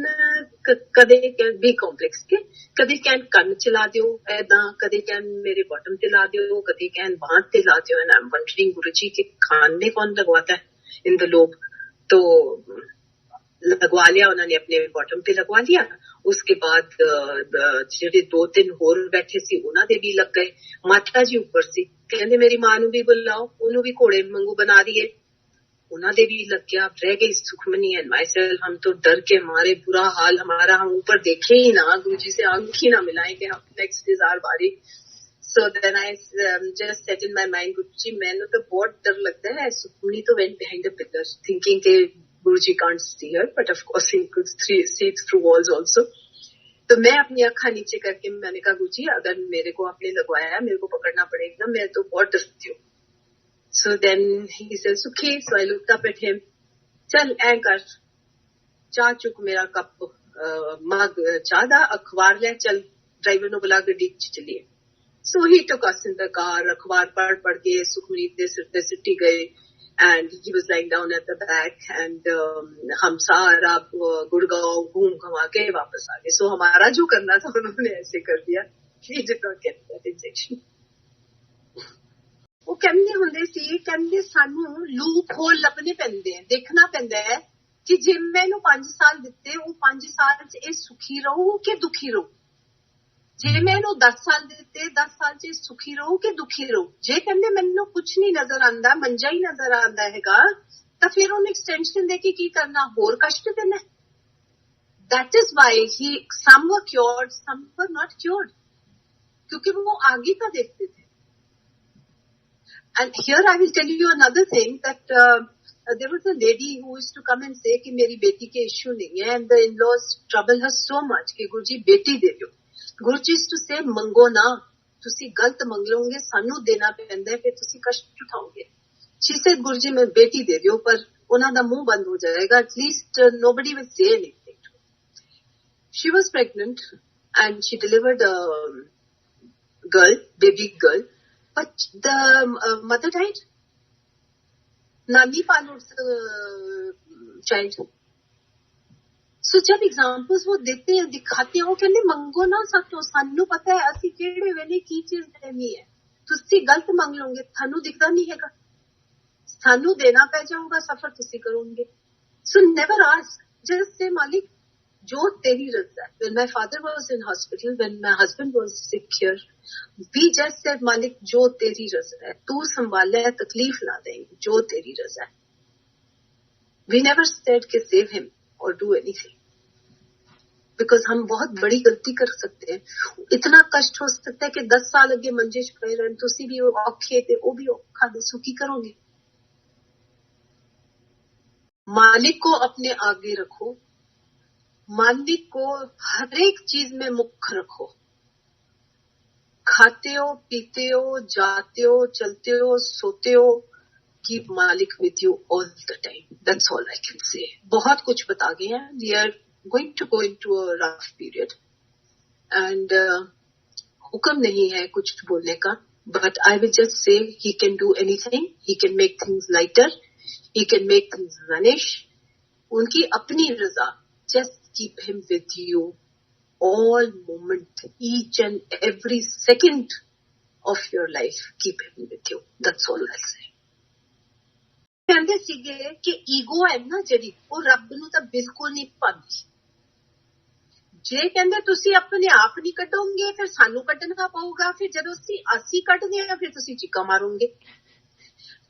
S2: कदे कैन बी कॉम्प्लेक्स के, कदे कैन कन चला दियो ऐदा, कदे कैन मेरे बॉटम ते ला दियो, कदे कैन बांह ते ला दियो। एंड आई एम वंडरिंग गुरुजी के खान में कौन लगवाता है इन द लोग। तो लगवा लिया उन्होंने, अपने बॉटम पे लगवा लिया। उसके बाद ਜਿਹੜੇ 2-3 ਹੋਰ बैठे सी उन्होंने भी लग गए। माता जी ऊपर सी, कहते मेरी मां नू भी बुलाओ, उन्होंने भी घोड़े वांगू बना दिए, उन्होंने भी लग गया। रह गई सुखमनी एंड माई सेल्फ, हम तो डर के मारे बुरा हाल हमारा, हम ऊपर देखे ही ना, गुरु जी से आंख ही ना मिलाएंगे, हम नेक्स्ट इज आवर बारी। So then I just set in my mind, Guru ji मैंने तो बहुत डर लगता है। सुखमनी तो went behind the pillar thinking के Guru ji can't see her, but of course he could see through walls also. तो मैं अपनी अखा नीचे करके मैंने कहा गुरु जी अगर मेरे को आपने लगवाया है, मेरे को पकड़ना पड़ेगा, मैं तो बहुत डरती हूँ। So then he says, okay, so I looked up at him, चल ऐ कर, चाह चुक मेरा कप मग चाह दा, अखबार ले चल, ड्राइवर नु बुला गड्डी च चलिए। So he took us in the car, अखबार पढ़ के सुखमनी दे सिर पे सिटी गए, and he was lying down at the back, and हम सारा गुड़गांव घूम घुमा के वापस आ गए। So हमारा जो करना था उन्होंने ऐसे कर दिया। He did not get that injection। ਉਹ ਕਹਿੰਦੇ ਹੁੰਦੇ ਸੀ, ਕਹਿੰਦੇ ਸਾਨੂੰ ਲੂਪ ਹੋਲ ਲੱਭਣੇ ਪੈਂਦੇ ਆ, ਦੇਖਣਾ ਪੈਂਦਾ ਹੈ ਕਿ ਜੇ ਮੈਂ ਇਹਨੂੰ 5 ਸਾਲ ਦਿੱਤੇ, ਉਹ 5 ਸਾਲ 'ਚ ਇਹ ਸੁਖੀ ਰਹੂ ਕਿ ਦੁਖੀ ਰਹੂ। ਜੇ ਮੈਂ ਇਹਨੂੰ 10 ਸਾਲ ਦਿੱਤੇ, 10 ਸਾਲ 'ਚ ਇਹ ਸੁਖੀ ਰਹੂ ਕਿ ਦੁਖੀ ਰਹੂ। ਜੇ ਕਹਿੰਦੇ ਮੈਨੂੰ ਕੁਝ ਨਹੀਂ ਨਜ਼ਰ ਆਉਂਦਾ, ਮੰਜਾ ਹੀ ਨਜ਼ਰ ਆਉਂਦਾ ਹੈਗਾ, ਤਾਂ ਫਿਰ ਉਹਨੂੰ ਐਕਸਟੈਂਸ਼ਨ ਦੇ ਕੇ ਕੀ ਕਰਨਾ, ਹੋਰ ਕਸ਼ਟ ਦੇਣਾ। That is why some were cured, some were not cured, क्योंकि वो आगे का देखते थे। And here I will tell you another thing, that there was a lady who used to come and say कि मेरी बेटी के issue नहीं है, and the in-laws trouble her so much कि गुरुजी बेटी दे दो। गुरुजी used to say मंगो ना, तुसी गलत मंग लोगे, सानू देना पैंदा है, फिर तुसी कष्ट उठाओगे। She said गुरुजी मैं बेटी दे दो, पर उन्हां दा मुंह बंद हो जाएगा, at least nobody will say anything to her। She was pregnant and she delivered a girl, baby girl, but the mother died। Nani followed the child। So जब एग्जाम्पल्स वो देते हैं, दिखाते हैं, वो कहते मंगो ना साथों, सानू पता है असी केड़े वेले की चीज देनी है, तुसी गलत मंग लोगे, थानू दिखदा नहीं हैगा, थानू देना पै जाऊगा, सफर तुसी करोगे। So never ask, just say मालिक जो तेरी रजा है. When my father was in hospital, when my husband was sick here, we just said, मालिक जो तेरी रजा है, तू संभाले, तकलीफ ना देंगे, जो तेरी रजा है. We never said कि save him or do anything. Because हम बहुत बड़ी गलती कर सकते हैं. इतना कष्ट हो सकता है कि 10 साल अगे मंजे च पए रहन, तुसी भी औखे ते ओ भी औखा दसो की करोगे. मालिक को अपने आगे रखो, मालिक को हर एक चीज में मुख्य रखो. खाते हो, पीते हो, जाते हो, चलते हो, सोते हो, keep Malik with you all the time. That's all I can say. बहुत कुछ बता गए हैं. We are going to go into a rough period. And हुक्म नहीं है कुछ बोलने का. But I will just say he can do anything. He can make things lighter. He can make things vanish. उनकी अपनी रजा. Just keep him with you all moment, each and every second of your life. Keep him with you. That's all I'll say. ਕਹਿੰਦੇ ਸੀਗੇ ਕਿ ego ਹੈ ਨਾ ਜਿਹੜੀ ਉਹ ਰੱਬ ਨੂੰ ਤਾਂ ਬਿਲਕੁਲ ਨਹੀਂ ਪਾਉਂਦੀ. ਜੇ ਕਹਿੰਦੇ ਤੁਸੀਂ ਆਪਣੇ ਆਪ ਨਹੀਂ ਕੱਢੋਗੇ ਫਿਰ ਸਾਨੂੰ ਕੱਢਣਾ ਪਊਗਾ. ਫਿਰ ਜਦੋਂ ਅਸੀਂ ਕੱਢਦੇ ਆ ਫਿਰ ਤੁਸੀਂ ਚੀਕਾਂ ਮਾਰੋਗੇ.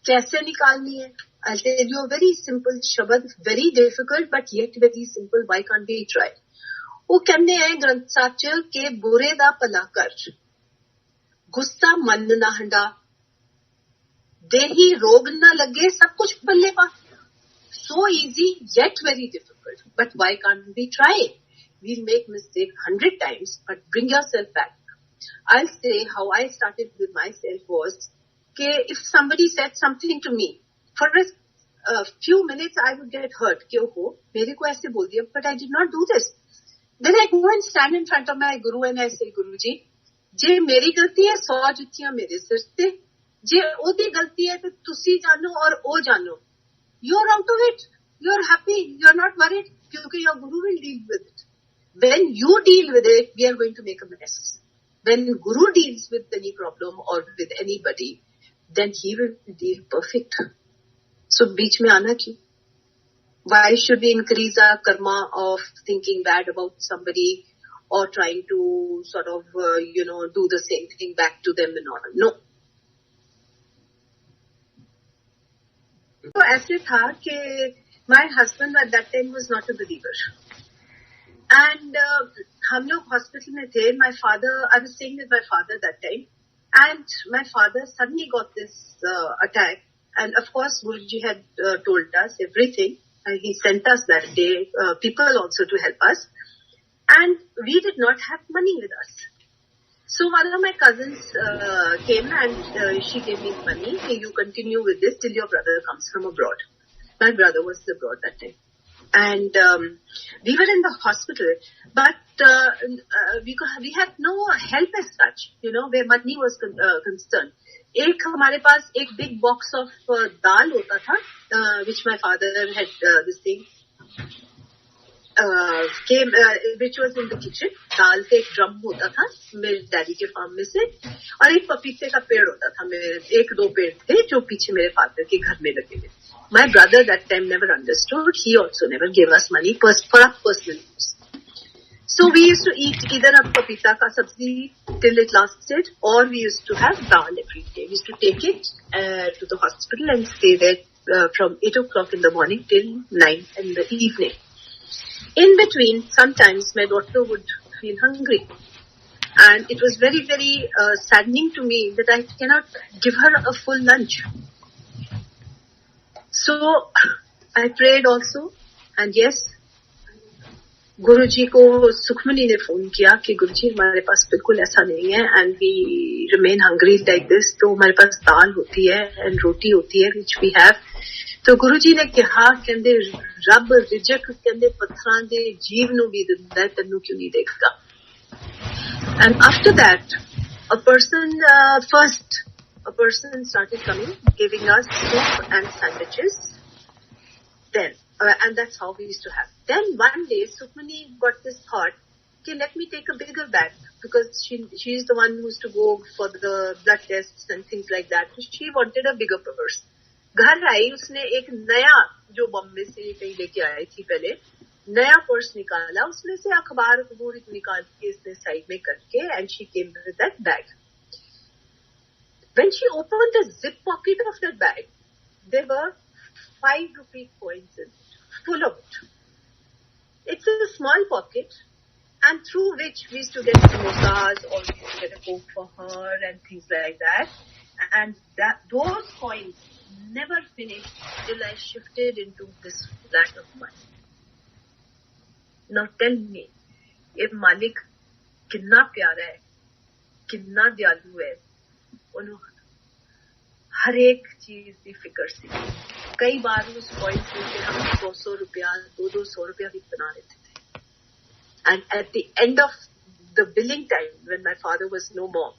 S2: कैसे निकालनी है? I'll tell you a very simple शब्द, very difficult but yet very simple. Why can't we try? ਉਹ ਕਹਿੰਦੇ ਆ ਗ੍ਰੰਥ ਸਾਹਿਬ ਚ ਕਿ ਬੁਰੇ ਦਾ ਭਲਾ ਕਰ, ਗੁੱਸਾ ਮਨ ਨਾ ਹੰਡਾ, ਦੇਹੀ ਰੋਗ ਨਾ ਲੱਗੇ, ਸਭ ਕੁਝ ਬੱਲੇ ਪਾ. So easy yet very difficult. But why can't we try? We'll make mistake 100 times, but bring yourself back. I'll say how I started with myself was that if somebody said something to me, for a few minutes I would get hurt. कि ओहो मेरे को ऐसे बोल दिया, but I did not do this. Then I go and stand in front of my guru and I say, Guru ji, जे मेरी गलती है 100 जुतियां मेरे सिर से, जे ओदी गलती है तो तुसी जानो और ओ जानो. You're out of it. You're happy. You're not worried क्योंकि your guru will deal with it. When you deal with it, we are going to make a mess. When guru deals with any problem or with anybody, then he will deal perfect. So बीच में आना क्यों? Why should we increase our karma of thinking bad about somebody or trying to sort of do the same thing back to them and all? No. तो ऐसे था कि my husband at that time was not a believer. And हम लोग hospital में थे. My father, I was staying with my father that time. And my father suddenly got this attack. And of course, Guruji had told us everything. He sent us that day people also to help us. And we did not have money with us. So one of my cousins came and she gave me money. Hey, you continue with this till your brother comes from abroad. My brother was abroad that time. And we were in the hospital, but we had no help as such, where money was concerned. एक हमारे पास एक big box of दाल होता था, which my father had this thing, which was in the kitchen. दाल का एक drum होता था मेरे डैडी के फार्म में से, और एक पपीते का पेड़ होता था. मेरे 1-2 पेड़ थे जो पीछे मेरे फादर के घर में लगे थे. My brother that time never understood. He also never gave us money for our personal use. So we used to eat either a papita ka sabzi till it lasted, or we used to have dal every day. We used to take it to the hospital and stay there from 8 o'clock in the morning till 9 in the evening. In between, sometimes my daughter would feel hungry. And it was very, very saddening to me that I cannot give her a full lunch. So I prayed also, and yes, गुरुजी को सुखमनी ने phone किया कि गुरुजी हमारे पास बिल्कुल ऐसा नहीं है, and we remain hungry like this. तो हमारे पास दाल होती है and रोटी होती है which we have. तो गुरुजी ने कहा कहंदे रब रिजक कहंदे पत्थरां दे जीव नूं भी दिंदा है, तन्नू क्यों नहीं देगा. And after that, a person started coming, giving us soup and sandwiches. Then, and that's how we used to have. Then one day, Sukhmani got this thought, okay, let me take a bigger bag, because she is the one who used to go for the blood tests and things like that. So she wanted a bigger purse. घर आई, उसने एक नया जो बॉम्बे से कहीं लेके आई थी पहले, नया पर्स निकाला, उसमें से अखबार निकाल के इसने साइड में करके, and she came with that bag. When she opened the zip pocket of that bag, there were 5 rupee coins in it, full of it. It's a small pocket, and through which we used to get samosas, or we used to get a coke for her and things like that. And those coins never finished till I shifted into this flat of mine. Now tell me, if Malik कितना प्यारा है, कितना दयालु है, उन्होंने हर एक चीज की फिक्र सी. कई बार उस पॉइंट से हम 100 रुपया 200 रुपया भी बना लेते थे. And at the end of the billing time, when my father was no more,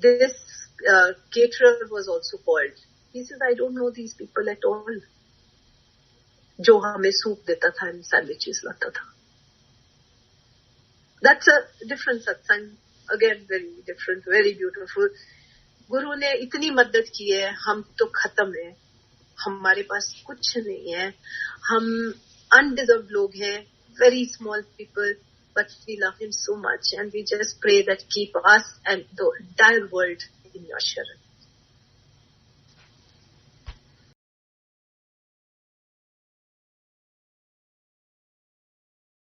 S2: this caterer was also called. He says, I don't know these people at all. जो हमें सूप देता था and sandwiches लाता था. That's a different satsang. Again, very different, very beautiful. गुरु ने इतनी मदद की है, हम तो खत्म है, हमारे पास कुछ नहीं है, हम अनडिजर्व्ड लोग हैं, very small people, but we love him so much and we just pray that keep us and the entire world in your sharan.